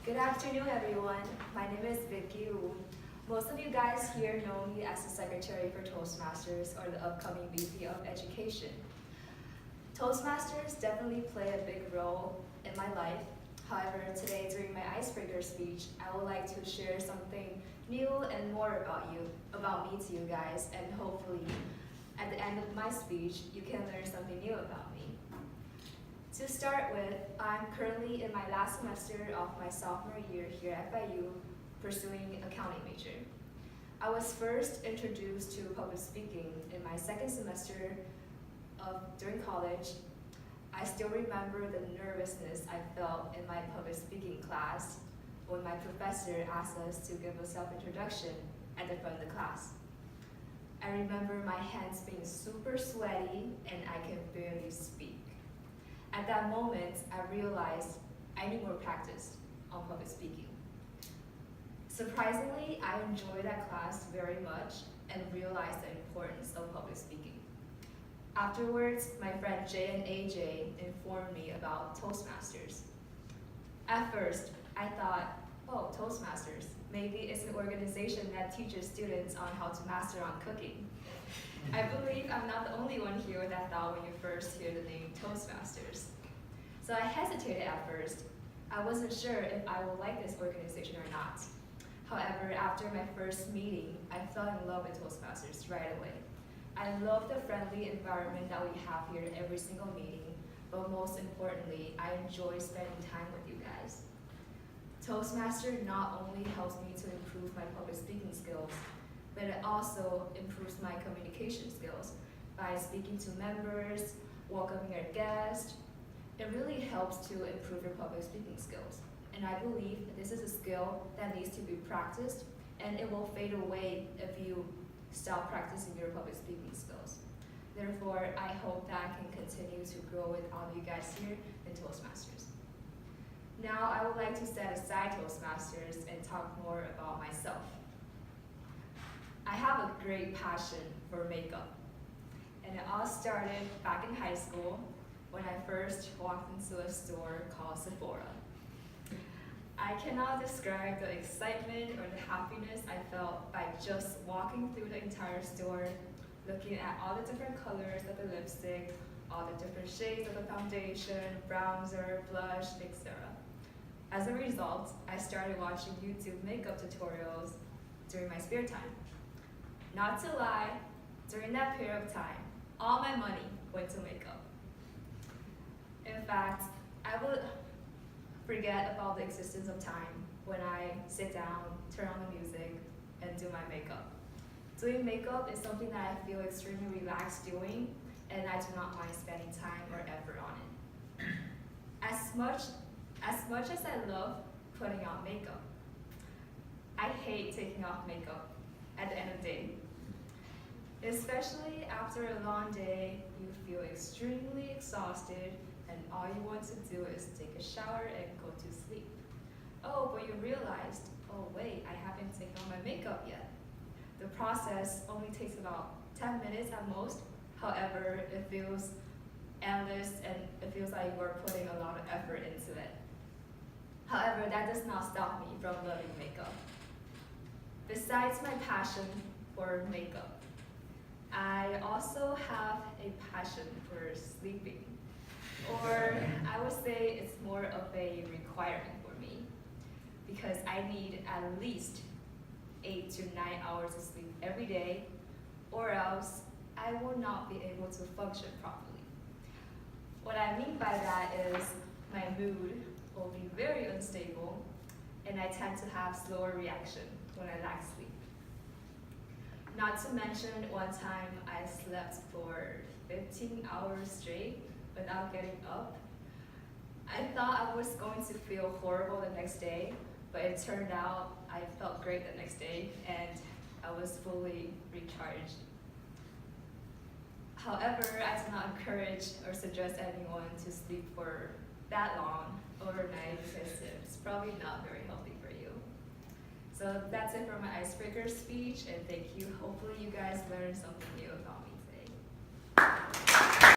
Good afternoon, everyone. My name is Vicki Wu. Most of you guys here know me as the Secretary for Toastmasters or the upcoming VP of Education. Toastmasters definitely play a big role in my life. However, today during my icebreaker speech, I would like to share something new and more about me to you guys, and hopefully at the end of my speech, you can learn something new about me. To start with, I'm currently in my last semester of my sophomore year here at FIU, pursuing accounting major. I was first introduced to public speaking in my second semester during college. I still remember the nervousness I felt in my public speaking class when my professor asked us to give a self-introduction at the front of the class. I remember my hands being super sweaty and I can barely speak. At that moment, I realized I need more practice on public speaking. Surprisingly, I enjoyed that class very much and realized the importance of public speaking. Afterwards, my friend Jay and AJ informed me about Toastmasters. At first, I thought, oh, Toastmasters, maybe it's an organization that teaches students on how to master on cooking. I believe I'm not the only one here with that thought when you first hear the name Toastmasters. So I hesitated at first. I wasn't sure if I would like this organization or not. However, after my first meeting, I fell in love with Toastmasters right away. I love the friendly environment that we have here at every single meeting, but most importantly, I enjoy spending time with you guys. Toastmaster not only helps me to improve my public speaking skills, but it also improves my communication skills by speaking to members, welcoming our guests. It really helps to improve your public speaking skills. And I believe this is a skill that needs to be practiced, and it will fade away if you stop practicing your public speaking skills. Therefore, I hope that I can continue to grow with all of you guys here in Toastmasters. Now, I would like to set aside Toastmasters and talk more about myself. I have a great passion for makeup, and it all started back in high school when I first walked into a store called Sephora. I cannot describe the excitement or the happiness I felt by just walking through the entire store, looking at all the different colors of the lipstick, all the different shades of the foundation, bronzer, blush, etc. As a result, I started watching YouTube makeup tutorials during my spare time. Not to lie, during that period of time, all my money went to makeup. In fact, I would forget about the existence of time when I sit down, turn on the music, and do my makeup. Doing makeup is something that I feel extremely relaxed doing, and I do not mind spending time or effort on it. As much as I love putting on makeup, I hate taking off makeup at the end of the day. Especially after a long day, you feel extremely exhausted, and all you want to do is take a shower and go to sleep. Oh, but you realized, oh wait, I haven't taken on my makeup yet. The process only takes about 10 minutes at most. However, it feels endless and it feels like you're putting a lot of effort into it. However, that does not stop me from loving makeup. Besides my passion for makeup, I also have a passion for sleeping. Or I would say it's more of a requirement for me, because I need at least 8 to 9 hours of sleep every day, or else I will not be able to function properly. What I mean by that is my mood will be very unstable, and I tend to have slower reaction when I lack sleep. Not to mention, one time I slept for 15 hours straight without getting up. I thought I was going to feel horrible the next day, but it turned out I felt great the next day and I was fully recharged. However, I do not encourage or suggest anyone to sleep for that long overnight because it's probably not very healthy for you. So that's it for my icebreaker speech, and thank you. Hopefully you guys learned something new about me.